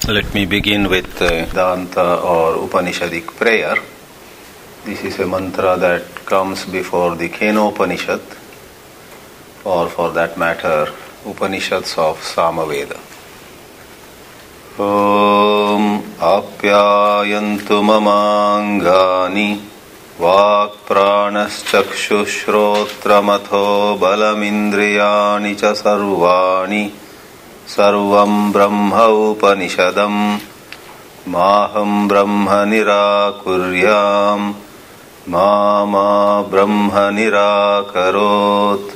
Let me begin with Vedanta or Upanishadic prayer. This is a mantra that comes before the Kenopanishad, or for that matter, Upanishads of Samaveda. Om Apyayantu Mamangani Vak Pranaschakshushrotramatho Balamindriyani Cha Sarvani Sarvam Brahma Upanishadam Maham Brahma Nirakuryam Mama Brahma Nirakarot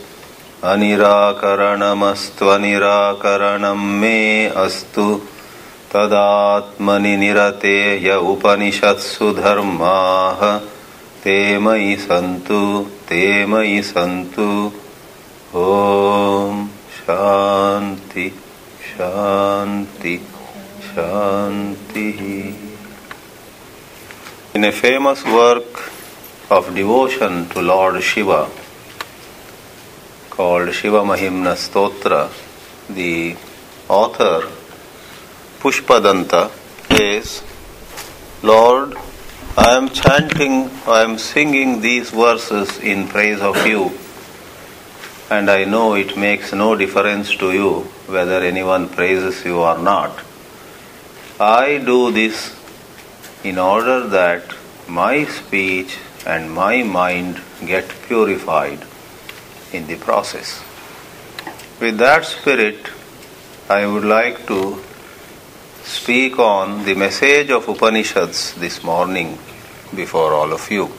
Anirakaranamastu Nirakaranam Me Astu Tadatmani Nirateya Upanishatsu Dharmaha Te Mai Santu Om Shanti Shanti, Shanti. In a famous work of devotion to Lord Shiva called Shiva Mahimna Stotra, the author Pushpadanta says, Lord, I am singing these verses in praise of you, and I know it makes no difference to you whether anyone praises you or not. I do this in order that my speech and my mind get purified in the process. With that spirit, I would like to speak on the message of Upanishads this morning before all of you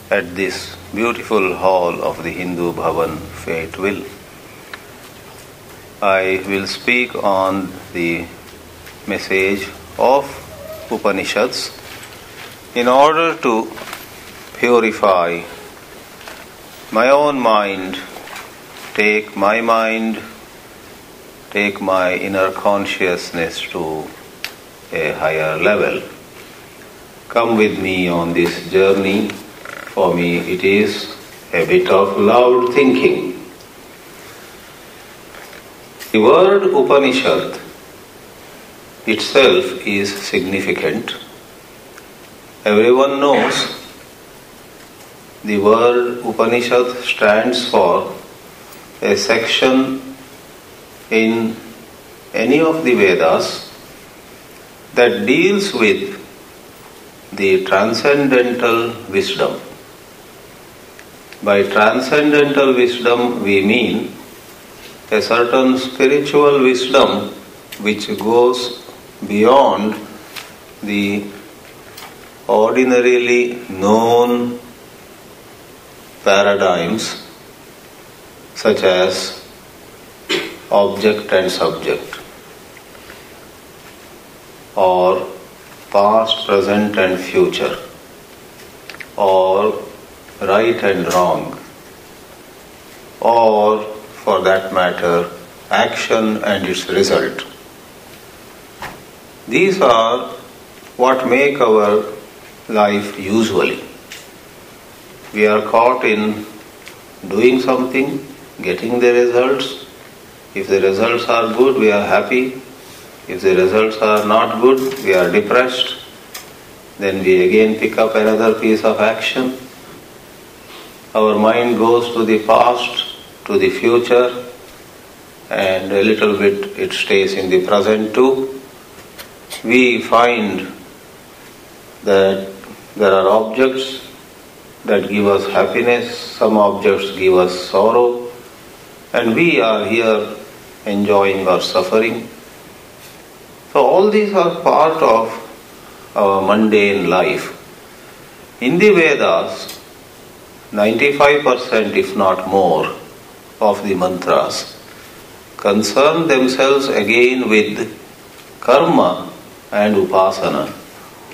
at this beautiful hall of the Hindu Bhavan, Fayetteville. I will speak on the message of Upanishads in order to purify my own mind, take my inner consciousness to a higher level. Come with me on this journey. For me, it is a bit of loud thinking. The word Upanishad itself is significant. Everyone knows the word Upanishad stands for a section in any of the Vedas that deals with the transcendental wisdom. By transcendental wisdom we mean a certain spiritual wisdom which goes beyond the ordinarily known paradigms such as object and subject, or past, present and future, or right and wrong, or for that matter, action and its result. These are what make our life usually. We are caught in doing something, getting the results. If the results are good, we are happy. If the results are not good, we are depressed. Then we again pick up another piece of action. Our mind goes to the past, to the future, and a little bit it stays in the present too. We find that there are objects that give us happiness, some objects give us sorrow, and we are here enjoying or suffering. So all these are part of our mundane life. In the Vedas, 95% if not more of the mantras concern themselves again with karma and upasana,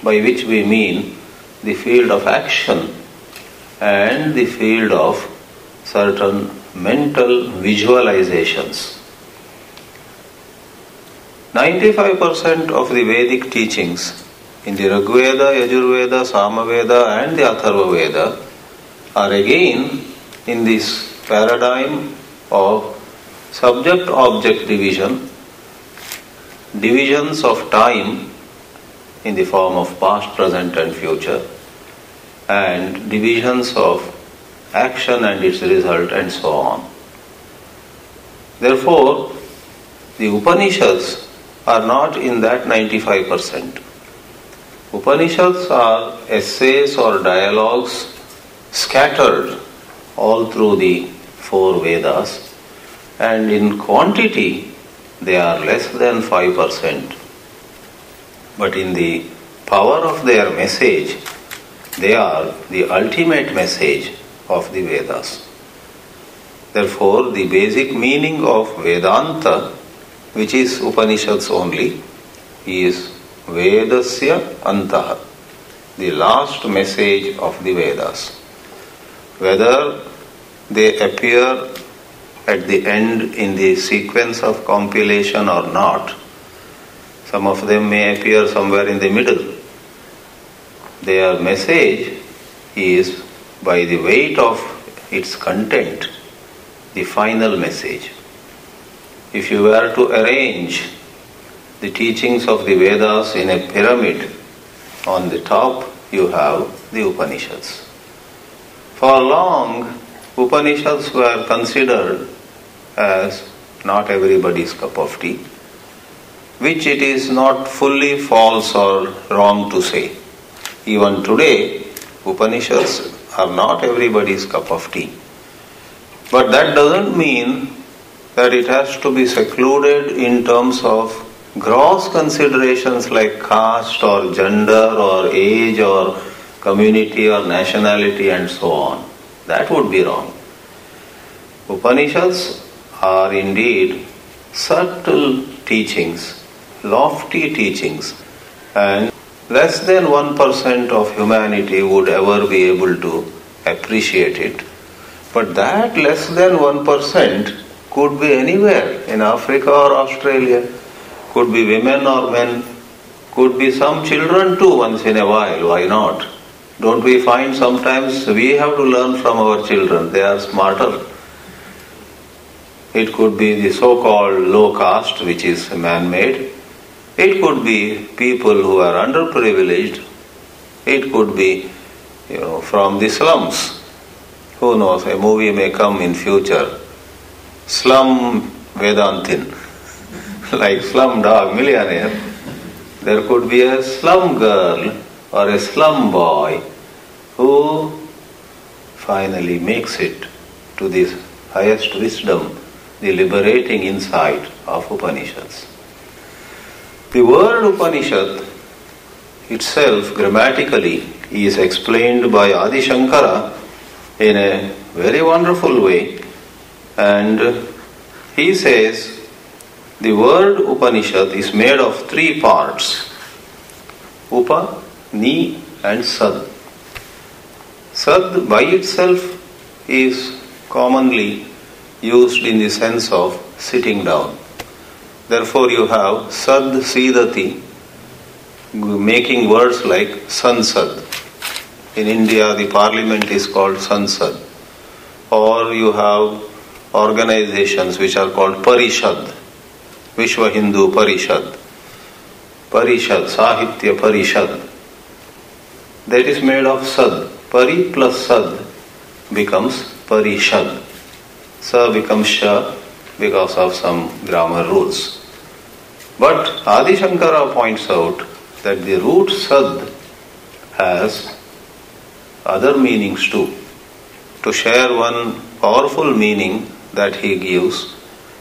by which we mean the field of action and the field of certain mental visualizations. 95% of the Vedic teachings in the Rig Veda, Yajurveda, Samaveda and the Atharva Veda are again in this paradigm of subject-object division divisions of time in the form of past, present and future, and divisions of action and its result, and so on. Therefore, the Upanishads are not in that 95%. Upanishads are essays or dialogues scattered all through the four Vedas, and in quantity they are less than 5%. But in the power of their message, they are the ultimate message of the Vedas. Therefore, the basic meaning of Vedanta, which is Upanishads only, is Vedasya Antaha, the last message of the Vedas. Whether they appear at the end in the sequence of compilation or not, some of them may appear somewhere in the middle. Their message is, by the weight of its content, the final message. If you were to arrange the teachings of the Vedas in a pyramid, on the top you have the Upanishads. For long, Upanishads were considered as not everybody's cup of tea, which it is not fully false or wrong to say. Even today, Upanishads are not everybody's cup of tea. But that doesn't mean that it has to be secluded in terms of gross considerations like caste or gender or age or community or nationality and so on. That would be wrong. Upanishads are indeed subtle teachings, lofty teachings, and less than 1% of humanity would ever be able to appreciate it. But that less than 1% could be anywhere, in Africa or Australia, could be women or men, could be some children too once in a while, why not? Don't we find sometimes we have to learn from our children, they are smarter. It could be the so-called low caste, which is man-made. It could be people who are underprivileged. It could be, from the slums. Who knows, a movie may come in future. Slum Vedantin, like Slum Dog Millionaire. There could be a slum girl or a slum boy who finally makes it to this highest wisdom, the liberating insight of Upanishads. The word Upanishad itself grammatically is explained by Adi Shankara in a very wonderful way, and he says the word Upanishad is made of three parts: Upa, Ni and Sad. Sad by itself is commonly used in the sense of sitting down. Therefore you have Sad Sidati, making words like Sansad. In India the parliament is called Sansad. Or you have organizations which are called Parishad, Vishwa Hindu Parishad, Parishad, Sahitya Parishad. That is made of Sad. Pari plus Sad becomes Parishad. Sa becomes Sha because of some grammar rules. But Adi Shankara points out that the root Sad has other meanings too. To share one powerful meaning that he gives,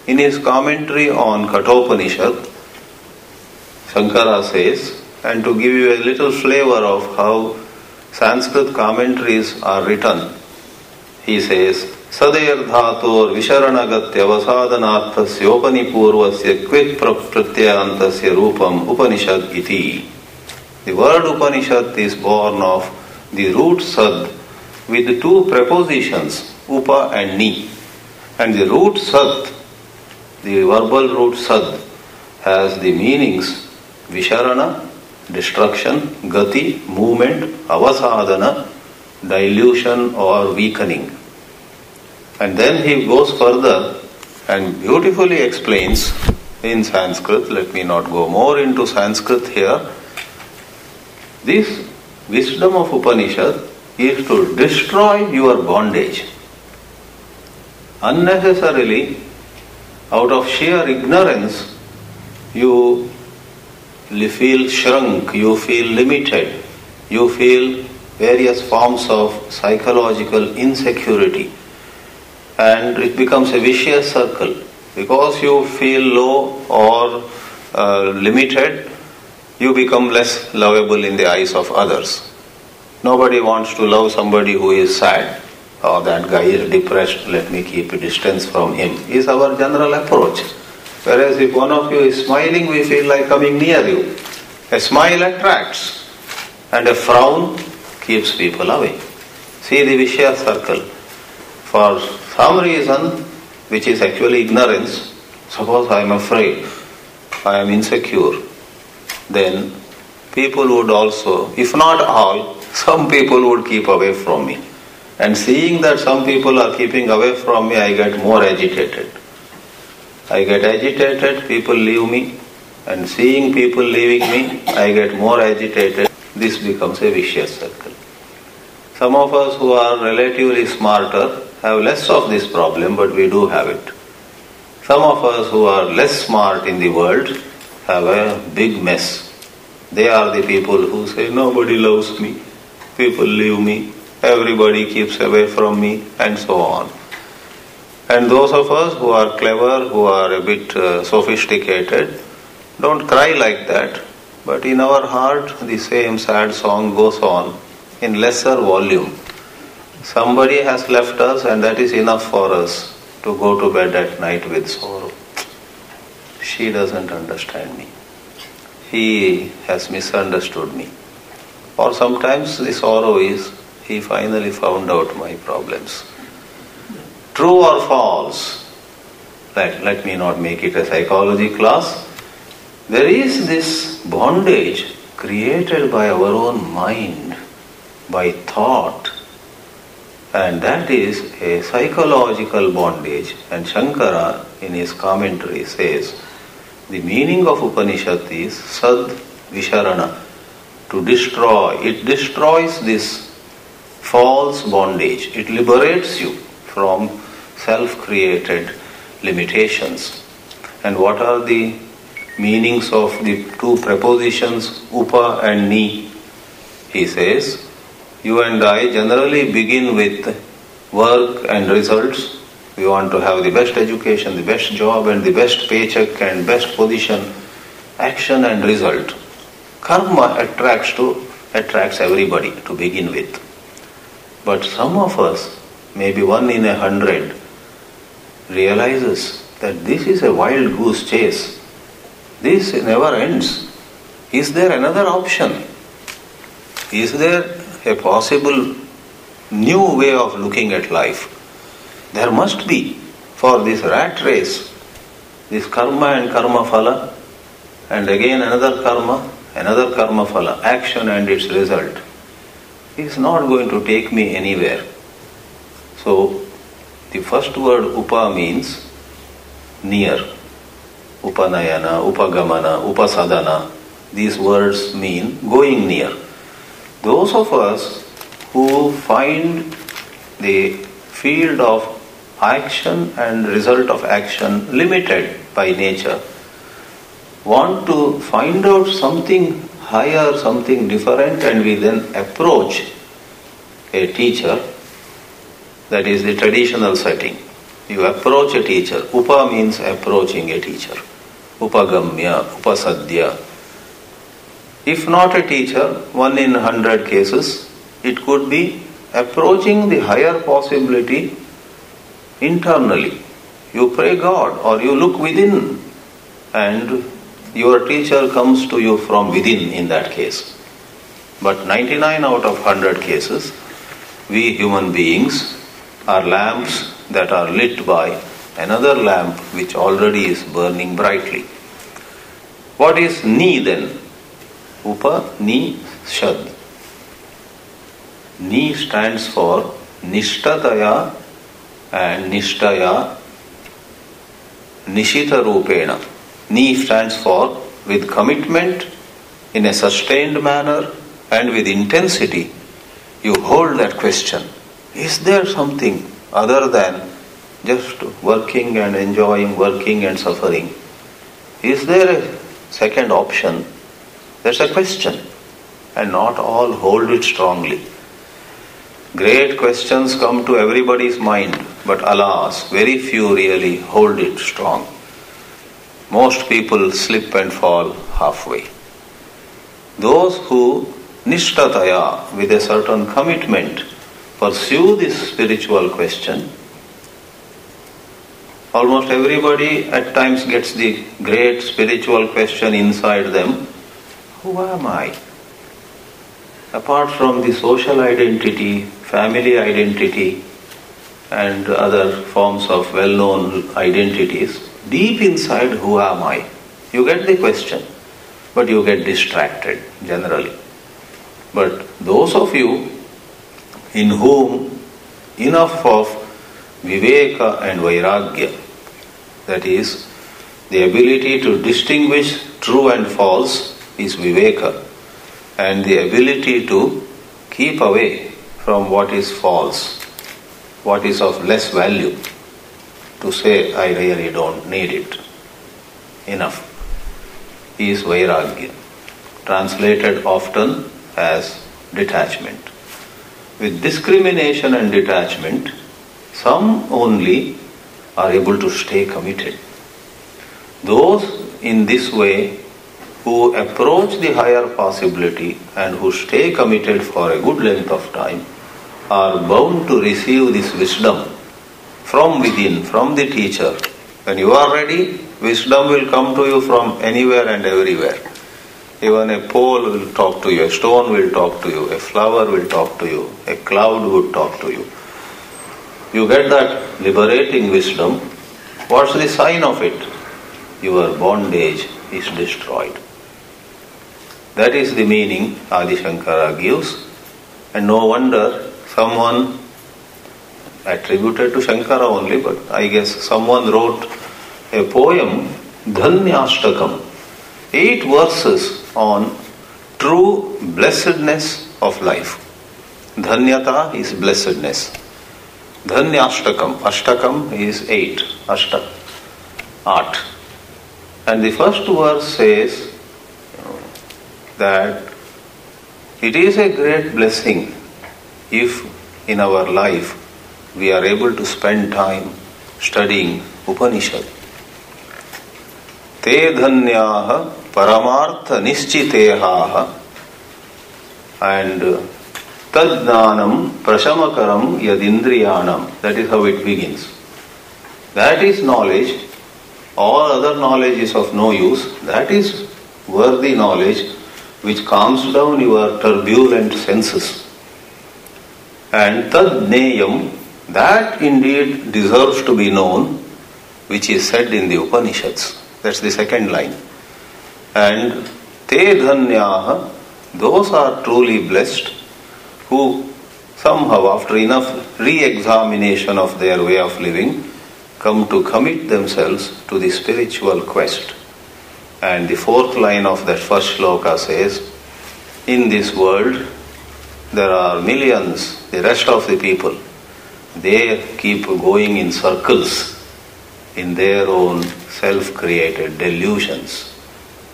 in his commentary on Kathopanishad, Shankara says, and to give you a little flavor of how Sanskrit commentaries are written, he says, Sadeir dhator visharanagatya vasadhanarthasya upanipurvasya kvit pratyyantasya rupam Upanishad iti. The word Upanishad is born of the root Sad with two prepositions, Upa and Ni. And the root Sad, the verbal root Sad, has the meanings Visharana, destruction, Gati, movement, Avasadhana, dilution or weakening. And then he goes further and beautifully explains in Sanskrit. Let me not go more into Sanskrit here. This wisdom of Upanishad is to destroy your bondage. Unnecessarily, out of sheer ignorance, you feel shrunk, you feel limited, you feel various forms of psychological insecurity, and it becomes a vicious circle. Because you feel low or limited, you become less lovable in the eyes of others. Nobody wants to love somebody who is sad. Oh, that guy is depressed, let me keep a distance from him, is our general approach. Whereas if one of you is smiling, we feel like coming near you. A smile attracts, and a frown keeps people away. See the vicious circle. For some reason, which is actually ignorance, suppose I am afraid, I am insecure, then people would also, if not all, some people would keep away from me. And seeing that some people are keeping away from me, I get more agitated. I get agitated, people leave me, and seeing people leaving me, I get more agitated. This becomes a vicious circle. Some of us who are relatively smarter have less of this problem, but we do have it. Some of us who are less smart in the world have a big mess. They are the people who say, nobody loves me, people leave me, everybody keeps away from me, and so on. And those of us who are clever, who are a bit sophisticated, don't cry like that, but in our heart the same sad song goes on in lesser volume. Somebody has left us, and that is enough for us to go to bed at night with sorrow. She doesn't understand me. He has misunderstood me. Or sometimes the sorrow is, he finally found out my problems. True or false? Let me not make it a psychology class. There is this bondage created by our own mind, by thought, and that is a psychological bondage. And Shankara in his commentary says, the meaning of Upanishad is sad visharana, to destroy. It destroys this false bondage. It liberates you from self-created limitations. And what are the meanings of the two prepositions upa and ni? He says, you and I generally begin with work and results. We want to have the best education, the best job, and the best paycheck and best position. Action and result. Karma attracts everybody to begin with. But some of us, maybe 1 in 100, realizes that this is a wild goose chase. This never ends. Is there another option? Is there a possible new way of looking at life? There must be. For this rat race, this karma and karma phala, and again another karma phala, action and its result, is not going to take me anywhere. So, the first word upa means near. Upanayana, upagamana, upasadana. These words mean going near. Those of us who find the field of action and result of action limited by nature want to find out something higher, something different, and we then approach a teacher. That is the traditional setting. You approach a teacher. Upa means approaching a teacher. Upagamya, upasadya. If not a teacher, 1 in 100 cases, it could be approaching the higher possibility internally. You pray God or you look within, and your teacher comes to you from within in that case. But 99 out of 100 cases, we human beings are lamps that are lit by another lamp which already is burning brightly. What is ni then? Upa, ni, shad. Ni stands for nishtataya and nishtaya, nishita rupena. Ni stands for with commitment, in a sustained manner and with intensity. You hold that question. Is there something other than just working and enjoying, working and suffering? Is there a second option? That's a question. And not all hold it strongly. Great questions come to everybody's mind, but alas, very few really hold it strong. Most people slip and fall halfway. Those who nishtataya, with a certain commitment, pursue this spiritual question, almost everybody at times gets the great spiritual question inside them. Who am I? Apart from the social identity, family identity, and other forms of well-known identities, deep inside, who am I? You get the question, but you get distracted generally. But those of you in whom enough of viveka and vairagya, that is, the ability to distinguish true and false is viveka, and the ability to keep away from what is false, what is of less value, to say, I really don't need it, enough, is vairagya, translated often as detachment. With discrimination and detachment, some only are able to stay committed. Those in this way who approach the higher possibility and who stay committed for a good length of time are bound to receive this wisdom from within, from the teacher. When you are ready, wisdom will come to you from anywhere and everywhere. Even a pole will talk to you, a stone will talk to you, a flower will talk to you, a cloud would talk to you. You get that liberating wisdom. What's the sign of it? Your bondage is destroyed. That is the meaning Adi Shankara gives, and no wonder someone attributed to Shankara only, but I guess someone wrote a poem, Dhanyashtakam, 8 verses on true blessedness of life. Dhanyata is blessedness. Dhanyashtakam, Ashtakam is 8, Ashtak, 8. And the first verse says that it is a great blessing if in our life we are able to spend time studying Upanishad. Te dhanyaha paramartha nischitehaha and tadnanam prashamakaram yadindriyanam. That is how it begins. That is knowledge. All other knowledge is of no use. That is worthy knowledge which calms down your turbulent senses. And tadneyam, that indeed deserves to be known, which is said in the Upanishads. That's the second line. And te dhanyaha, those are truly blessed who somehow, after enough re-examination of their way of living, come to commit themselves to the spiritual quest. And the fourth line of that first shloka says, in this world there are millions, the rest of the people, they keep going in circles in their own self-created delusions.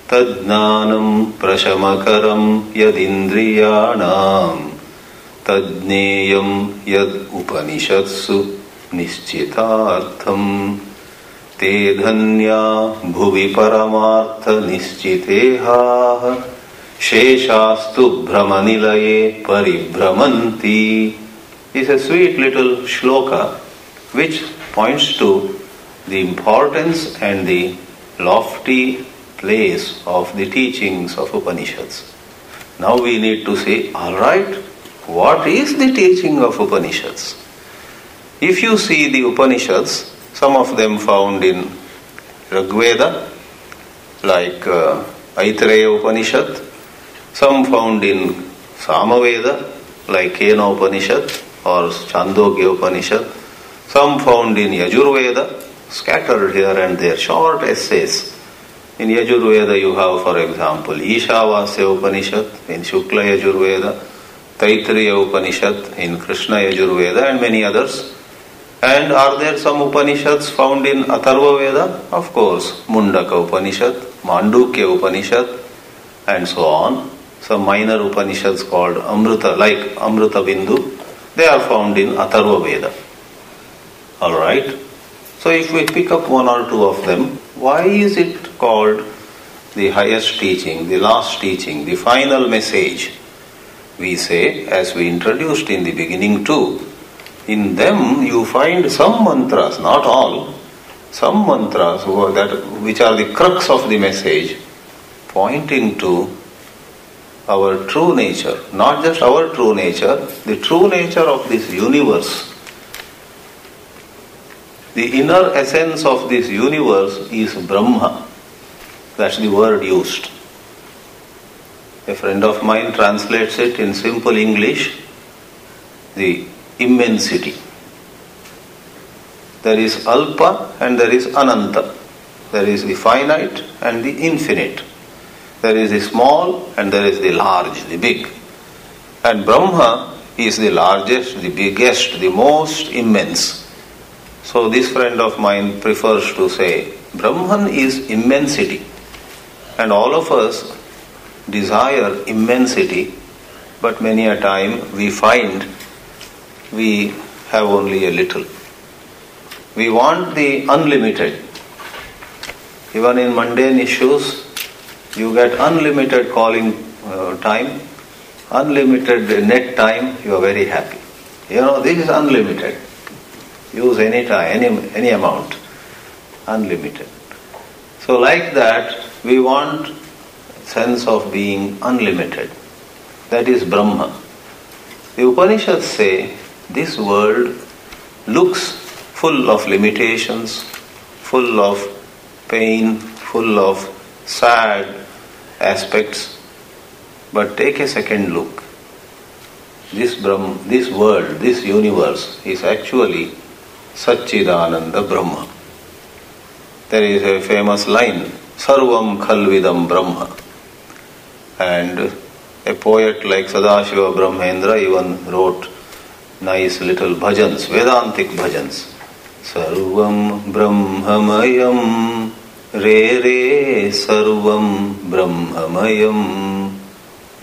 Tadnanam prashamakaram yadindriyanam tadneyam yad upanishatsu nischitartham te dhanya bhuvi paramartha nischiteha sheshastu brahmanilaye paribhramanti. Is a sweet little shloka which points to the importance and the lofty place of the teachings of Upanishads. Now we need to say, all right, what is the teaching of Upanishads? If you see the Upanishads, some of them found in Rigveda, like Aitareya Upanishad, some found in Samaveda, like Kena Upanishad or Chandogya Upanishad, some found in Yajurveda, scattered here and there, short essays. In Yajurveda you have, for example, Ishavasya Upanishad in Shukla Yajurveda, Taittiriya Upanishad in Krishna Yajurveda, and many others. And are there some Upanishads found in Atharva Veda? Of course, Mundaka Upanishad, Mandukya Upanishad, and so on. Some minor Upanishads called Amrita, like Amrita Bindu, they are found in Atharva Veda. Alright? So if we pick up one or two of them, why is it called the highest teaching, the last teaching, the final message? We say, as we introduced in the beginning too, in them you find some mantras, not all, some mantras which are the crux of the message, pointing to our true nature, not just our true nature, the true nature of this universe. The inner essence of this universe is Brahma. That's the word used. A friend of mine translates it in simple English, the immensity. There is Alpa and there is Ananta. There is the finite and the infinite. There is the small and there is the large, the big. And Brahma is the largest, the biggest, the most immense. So this friend of mine prefers to say, Brahman is immensity. And all of us desire immensity, but many a time we find we have only a little. We want the unlimited. Even in mundane issues, you get unlimited calling time, unlimited net time, you are very happy. This is unlimited. Use any time, any amount, unlimited. So like that, we want sense of being unlimited. That is Brahma. The Upanishads say this world looks full of limitations, full of pain, full of sad aspects, but take a second look. This world, this universe is actually Satchidananda Brahma. There is a famous line, Sarvam Khalvidam Brahma. And a poet like Sadashiva Brahmendra even wrote nice little bhajans, Vedantic bhajans. Sarvam Brahmamayam Re Re Sarvam Brahmamayam.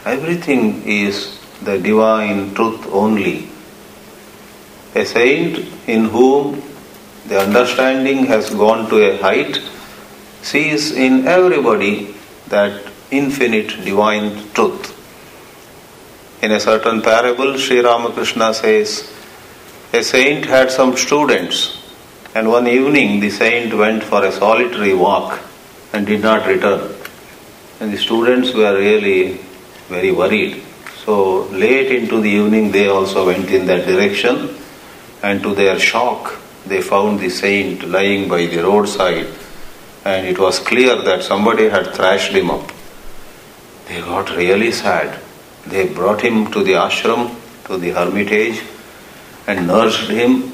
Everything is the divine truth only. A saint in whom the understanding has gone to a height sees in everybody that infinite divine truth. In a certain parable, Sri Ramakrishna says, a saint had some students, and one evening the saint went for a solitary walk and did not return. And the students were really very worried. So late into the evening they also went in that direction, and to their shock they found the saint lying by the roadside, and it was clear that somebody had thrashed him up. They got really sad. They brought him to the ashram, to the hermitage, and nursed him,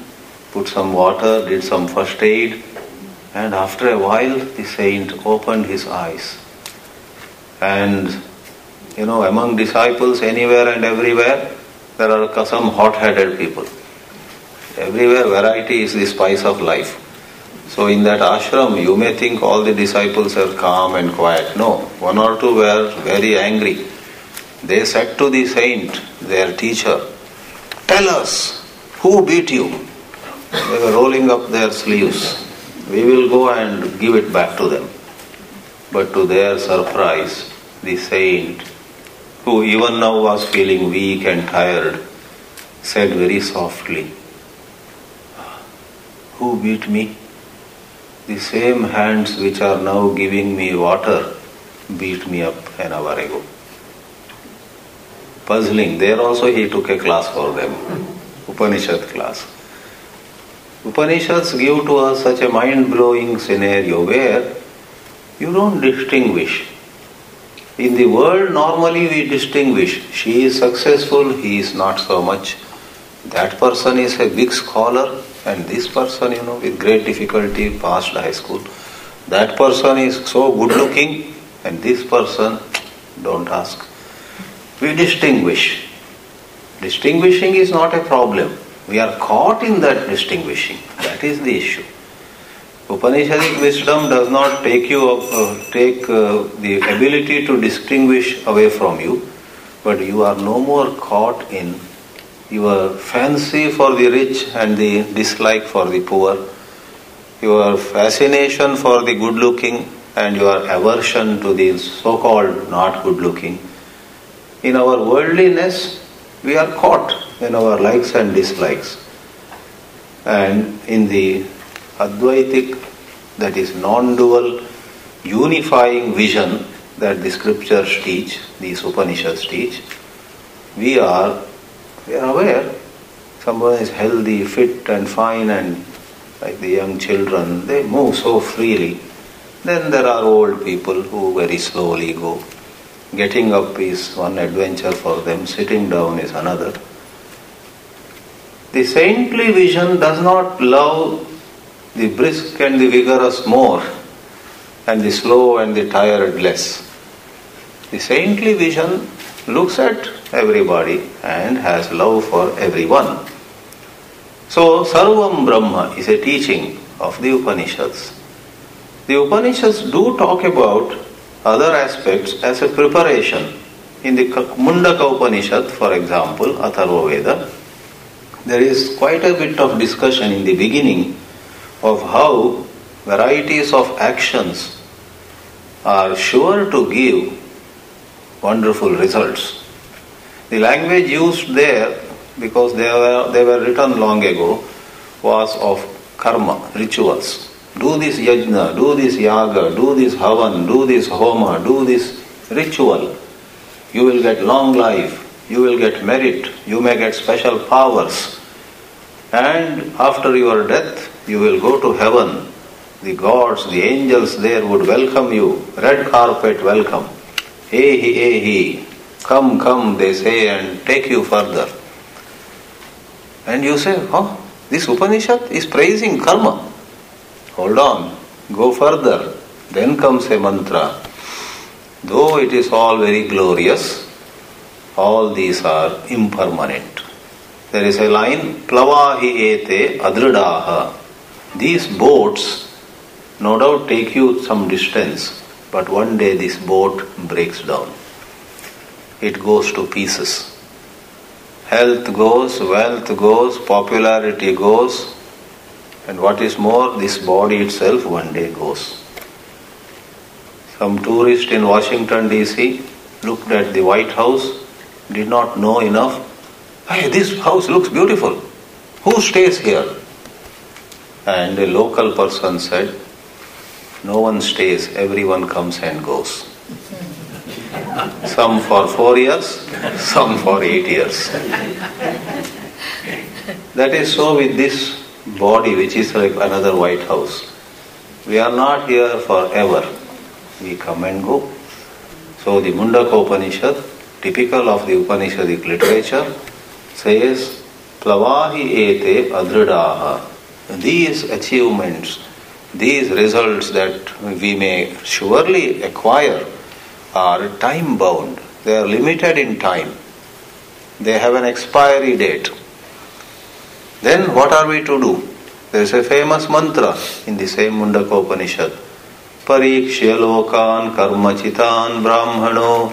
put some water, did some first aid, and after a while the saint opened his eyes. And among disciples anywhere and everywhere, there are some hot-headed people. Everywhere variety is the spice of life. So in that ashram, you may think all the disciples are calm and quiet. No, one or two were very angry. They said to the saint, their teacher, tell us, who beat you? They were rolling up their sleeves. We will go and give it back to them. But to their surprise, the saint, who even now was feeling weak and tired, said very softly, who beat me? The same hands which are now giving me water beat me up an hour ago. Puzzling. There also he took a class for them, Upanishad class. Upanishads give to us such a mind-blowing scenario where you don't distinguish. In the world, normally we distinguish. She is successful, he is not so much. That person is a big scholar, and this person, with great difficulty passed high school. That person is so good looking and this person, don't ask. We distinguish. Distinguishing is not a problem. We are caught in that distinguishing. That is the issue. Upanishadic wisdom does not take the ability to distinguish away from you, but you are no more caught in your fancy for the rich and the dislike for the poor, your fascination for the good looking and your aversion to the so-called not good looking. In our worldliness, we are caught in our likes and dislikes. And in the Advaitic, that is non-dual, unifying vision that the scriptures teach, these Upanishads teach, we are aware. Someone is healthy, fit and fine, and like the young children, they move so freely. Then there are old people who very slowly go. Getting up is one adventure for them, sitting down is another. The saintly vision does not love the brisk and the vigorous more, and the slow and the tired less. The saintly vision looks at everybody and has love for everyone. So, Sarvam Brahma is a teaching of the Upanishads. The Upanishads do talk about other aspects as a preparation. In the Mundaka Upanishad, for example, Atharva Veda, there is quite a bit of discussion in the beginning of how varieties of actions are sure to give wonderful results. The language used there, because they were written long ago, was of karma, rituals. Do this yajna, do this yaga, do this havan, do this homa, do this ritual. You will get long life, you will get merit, you may get special powers. And after your death, you will go to heaven. The gods, the angels there would welcome you. Red carpet welcome. Ehi, come, come, they say, and take you further. And you say, this Upanishad is praising karma. Hold on, go further. Then comes a mantra. Though it is all very glorious, all these are impermanent. There is a line, Plavahi ete adridaha. These boats no doubt take you some distance, but one day this boat breaks down. It goes to pieces. Health goes, wealth goes, popularity goes, and what is more, this body itself one day goes. Some tourist in Washington DC looked at the White House, did not know enough. Hey, this house looks beautiful. Who stays here? And a local person said, no one stays, everyone comes and goes. Some for 4 years, some for 8 years. That is so with this body, which is like another White House. We are not here forever. We come and go. So the Mundaka Upanishad, typical of the Upanishadic literature, says, Plavahi ete adridaha. These achievements, these results that we may surely acquire are time bound. They are limited in time. They have an expiry date. Then what are we to do? There is a famous mantra in the same Mundaka Upanishad. Parikshya lokan karmachitan brahmano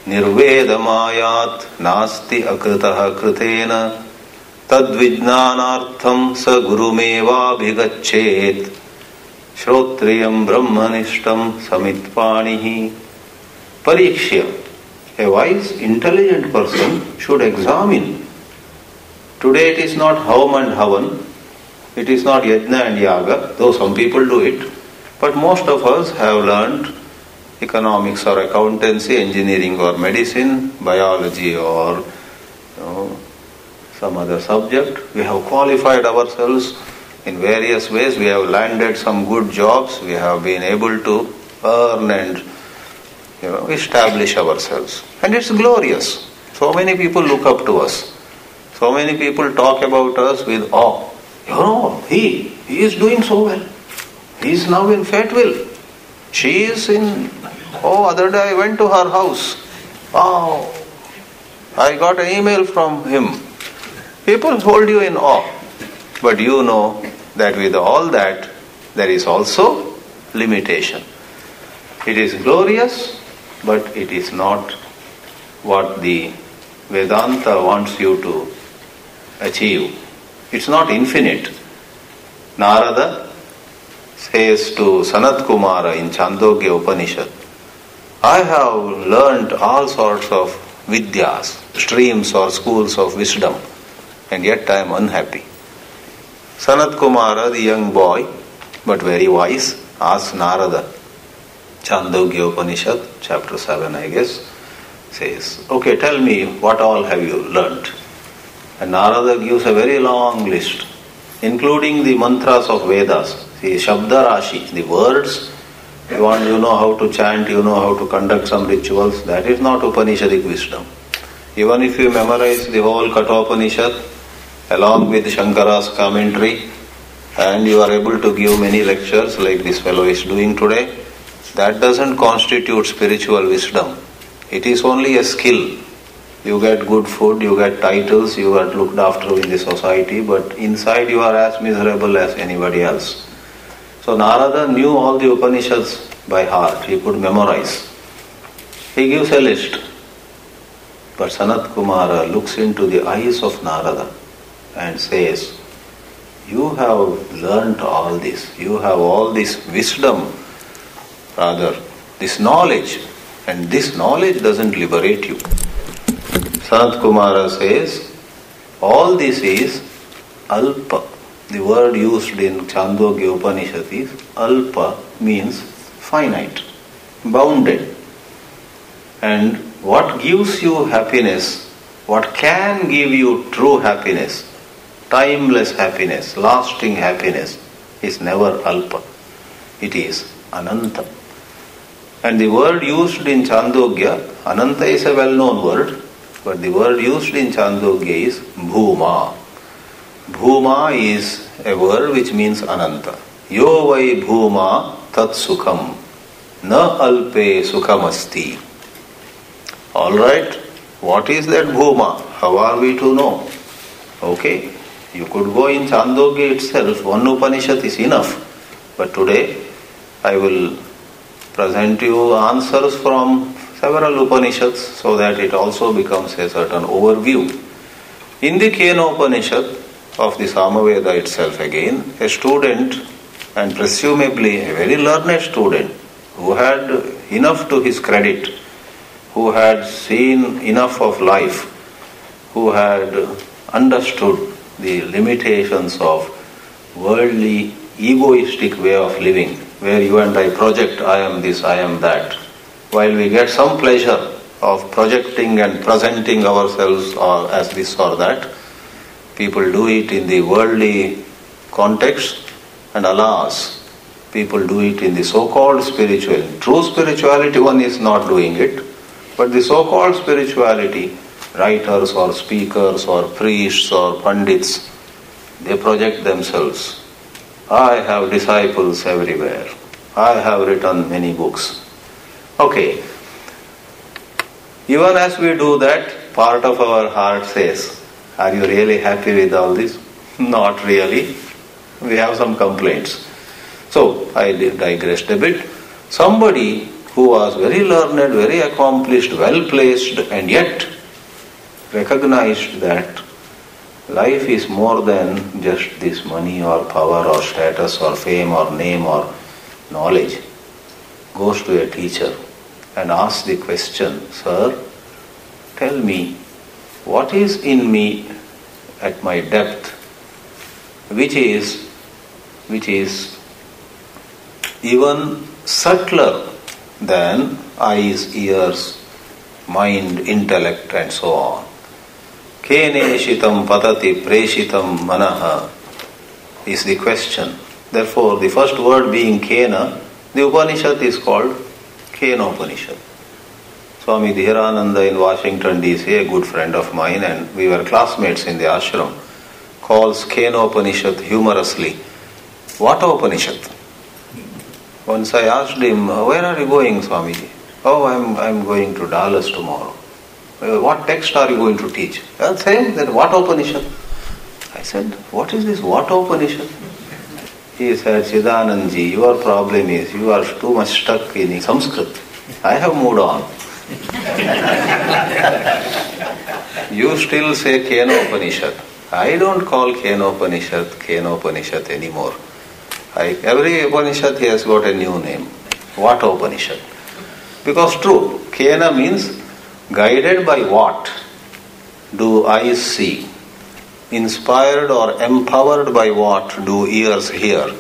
nirvedamayat nasti akritaha kritena tadvijnanartham sa gurumeva bhigachet shrotriyam brahmanishtam samitpanihi. Parikshya, a wise, intelligent person should examine. Today it is not Havam and Havan, it is not Yajna and Yaga, though some people do it, but most of us have learned economics or accountancy, engineering or medicine, biology or some other subject. We have qualified ourselves in various ways. We have landed some good jobs. We have been able to earn and establish ourselves. And it's glorious. So many people look up to us. So many people talk about us with awe. He is doing so well. He is now in Fayetteville. She is in, other day I went to her house. Oh, I got an email from him. People hold you in awe. But you know that with all that, there is also limitation. It is glorious, but it is not what the Vedanta wants you to achieve. It's not infinite. Narada says to Sanat Kumara in Chandogya Upanishad, I have learnt all sorts of vidyas, streams or schools of wisdom, and yet I am unhappy. Sanat Kumara, the young boy, but very wise, asks Narada, Chandogya Upanishad, chapter 7 I guess, says, okay, tell me what all have you learnt? And Narada gives a very long list, including the mantras of Vedas, the Shabda Rashi, the words. You know how to chant, you know how to conduct some rituals. That is not Upanishadic wisdom. Even if you memorize the whole Kathopanishad along with Shankara's commentary, and you are able to give many lectures like this fellow is doing today, that doesn't constitute spiritual wisdom. It is only a skill. You get good food, you get titles, you are looked after in the society, but inside you are as miserable as anybody else. So Narada knew all the Upanishads by heart. He could memorize. He gives a list. But Sanat Kumara looks into the eyes of Narada and says, you have learnt all this. You have all this wisdom, rather, this knowledge. And this knowledge doesn't liberate you. Sanat Kumara says, all this is alpa. The word used in Chandogya Upanishad is alpa, means finite, bounded. And what gives you happiness, what can give you true happiness, timeless happiness, lasting happiness, is never alpa. It is ananta. And the word used in Chandogya, ananta is a well-known word, but the word used in Chandogya is bhuma. Bhuma is a word which means ananta. Yo vai bhuma tat sukham, na alpe sukhamasti. Alright, what is that bhuma? How are we to know? Okay, you could go in Chandogya itself, one Upanishad is enough. But today I will present you answers from several Upanishads so that it also becomes a certain overview. In the Kena Upanishad of the Samaveda itself again, a student, and presumably a very learned student, who had enough to his credit, who had seen enough of life, who had understood the limitations of worldly, egoistic way of living, where you and I project, I am this, I am that, while we get some pleasure of projecting and presenting ourselves or as this or that. People do it in the worldly context, and alas, people do it in the so-called spiritual. True spirituality, one is not doing it, but the so-called spirituality, writers or speakers or priests or pandits, they project themselves. I have disciples everywhere. I have written many books. Okay. Even as we do that, part of our heart says, are you really happy with all this? Not really. We have some complaints. So, I digressed a bit. Somebody who was very learned, very accomplished, well placed, and yet recognized that life is more than just this money or power or status or fame or name or knowledge, goes to a teacher and asks the question, Sir, tell me, what is in me at my depth, which is even subtler than eyes, ears, mind, intellect, and so on. Keneshitam patati preshitam manaha is the question. Therefore, the first word being Kena, the Upanishad is called Kena Upanishad. Swami Chidananda in Washington DC, a good friend of mine, and we were classmates in the ashram, calls Kena Upanishad humorously, what Upanishad? Once I asked him, where are you going, Swamiji? Oh, I'm going to Dallas tomorrow. What text are you going to teach? Same, that what Upanishad? I said, what is this what Upanishad? He said, Chidanandji, your problem is you are too much stuck in Sanskrit. I have moved on. You still say Kena Upanishad. I don't call Kena Upanishad anymore. Every Upanishad has got a new name. What Upanishad? Because true, Kena means guided by what do eyes see? Inspired or empowered by what do ears hear?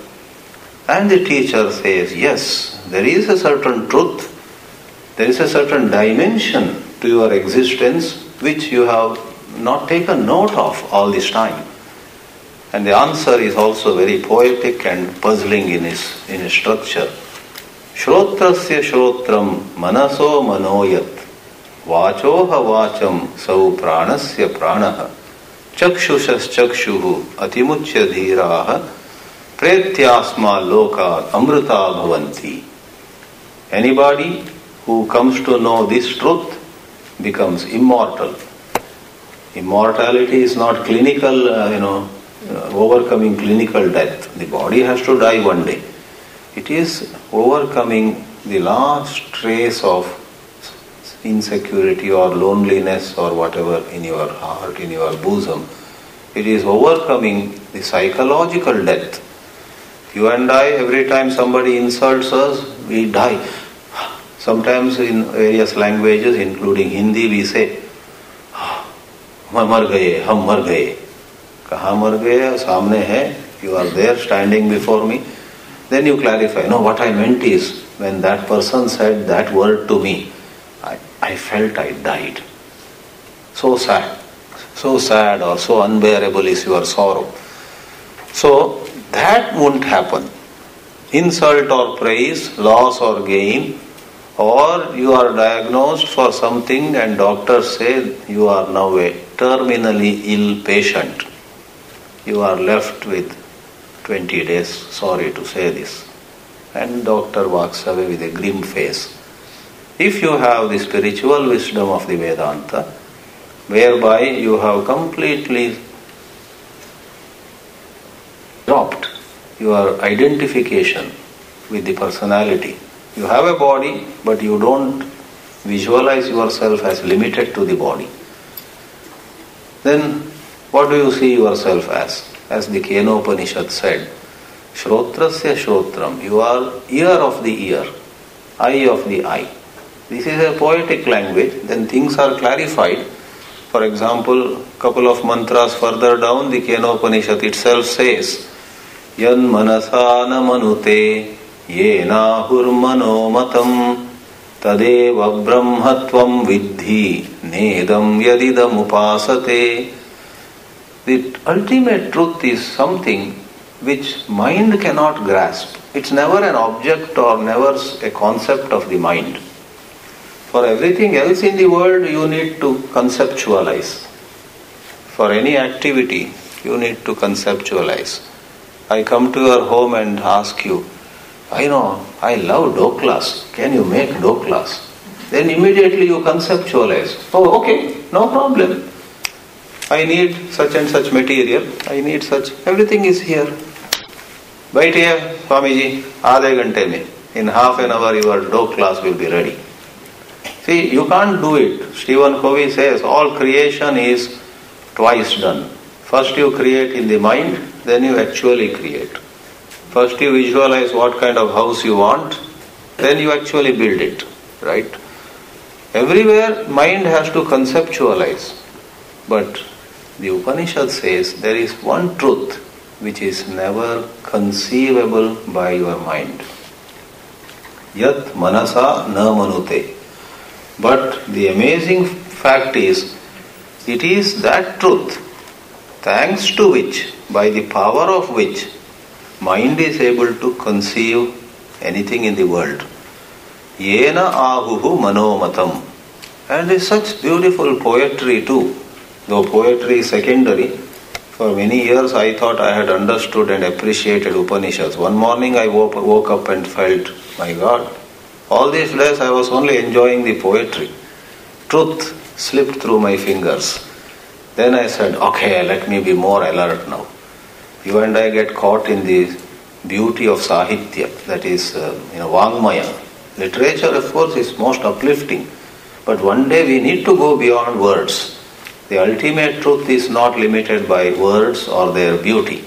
And the teacher says, yes, there is a certain truth, there is a certain dimension to your existence which you have not taken note of all this time. And the answer is also very poetic and puzzling in its structure. Shrotrasya shrotram manaso manoyat vachoha vacham sau pranasya pranaha chakshushas chakshuhu atimuchya dhiraha pretyasma loka amrita bhavanti. Anybody who comes to know this truth becomes immortal. Immortality is not clinical, overcoming clinical death. The body has to die one day. It is overcoming the last trace of insecurity or loneliness or whatever in your heart, in your bosom. It is overcoming the psychological death. You and I, every time somebody insults us, we die. Sometimes in various languages, including Hindi, we say, मर गए, हम मर गए. कहाँ मर गए? सामने है. You are there standing before me. Then you clarify. No, what I meant is, when that person said that word to me, I felt I died. So sad or so unbearable is your sorrow. So that won't happen. Insult or praise, loss or gain, or you are diagnosed for something and doctors say you are now a terminally ill patient. You are left with 20 days, sorry to say this. And doctor walks away with a grim face. If you have the spiritual wisdom of the Vedanta, whereby you have completely dropped your identification with the personality. You have a body, but you don't visualize yourself as limited to the body. Then what do you see yourself as? As the Kena Upanishad said, Shrotrasya Shrotram, you are ear of the ear, eye of the eye. This is a poetic language, then things are clarified. For example, couple of mantras further down, the Kena Upanishad itself says, Yan manasana manute yena hurmano matam tadeva brahmatvam vidhi nedam yadidam upasate. The ultimate truth is something which mind cannot grasp. It's never an object or never a concept of the mind. For everything else in the world, you need to conceptualize. For any activity, you need to conceptualize. I come to your home and ask you, I know, I love doklas. Can you make doklas? Then immediately you conceptualize. Oh, okay, no problem. I need such and such material. I need such. Everything is here. Wait here, Swamiji, आधे घंटे में. In half an hour your doklas will be ready. See, you can't do it. Stephen Covey says all creation is twice done. First you create in the mind, then you actually create. First you visualize what kind of house you want, then you actually build it, right? Everywhere mind has to conceptualize. But the Upanishad says there is one truth which is never conceivable by your mind. Yat manasa na manute. But the amazing fact is, it is that truth, thanks to which, by the power of which, mind is able to conceive anything in the world. Yena ahuhu manomatam. And there is such beautiful poetry too, though poetry is secondary. For many years I thought I had understood and appreciated Upanishads. One morning I woke up and felt, my God, all these days I was only enjoying the poetry. Truth slipped through my fingers. Then I said, okay, let me be more alert now. You and I get caught in the beauty of Sahitya, that is, Vangmaya. Literature, of course, is most uplifting. But one day we need to go beyond words. The ultimate truth is not limited by words or their beauty.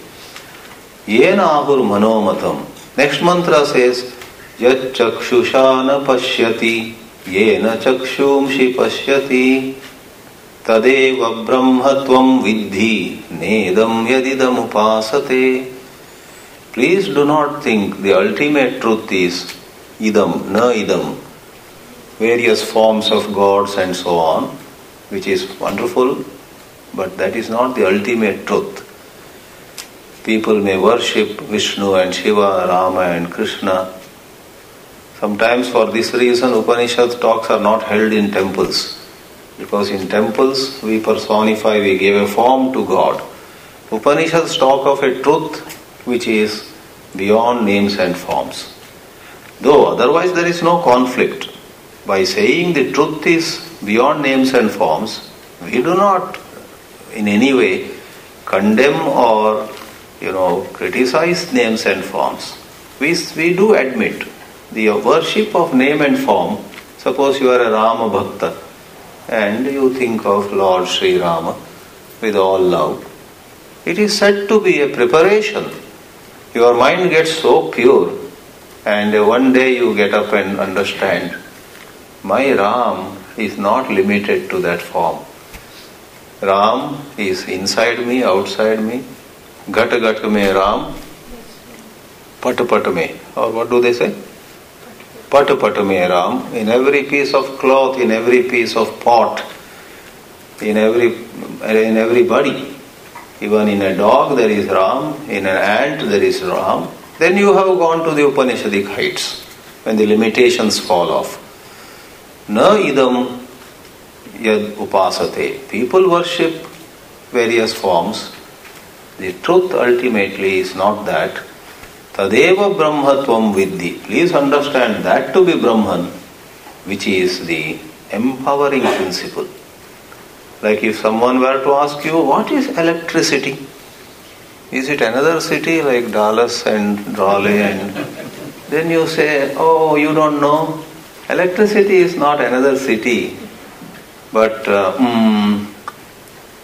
Yena ahur manomatam. Next mantra says, Yat chakshusha pashyati, yena chakshumshi pashyati, tadeva brahmatvam vidhi, nedam yadidam upasate. Please do not think the ultimate truth is idam, na idam, various forms of gods and so on, which is wonderful, but that is not the ultimate truth. People may worship Vishnu and Shiva, Rama and Krishna. Sometimes for this reason Upanishad talks are not held in temples, because in temples we personify, we give a form to God. Upanishads talk of a truth which is beyond names and forms. Though otherwise there is no conflict. By saying the truth is beyond names and forms, we do not in any way condemn or criticize names and forms. We do admit the worship of name and form. Suppose you are a Rama Bhakta and you think of Lord Sri Rama with all love. It is said to be a preparation. Your mind gets so pure and one day you get up and understand, my Ram is not limited to that form. Ram is inside me, outside me. Gat gat me Ram, pat pat me. Or what do they say? Pat pat me Ram. In every piece of cloth, in every piece of pot, in every body. Even in a dog there is Ram, in an ant there is Ram. Then you have gone to the Upanishadic heights, when the limitations fall off. Na idam yad upasate. People worship various forms. The truth ultimately is not that. Tadeva brahmatvam vidhi. Please understand that to be Brahman, which is the empowering principle. Like if someone were to ask you, what is electricity? Is it another city like Dallas and Raleigh? And then you say, oh, you don't know. Electricity is not another city. But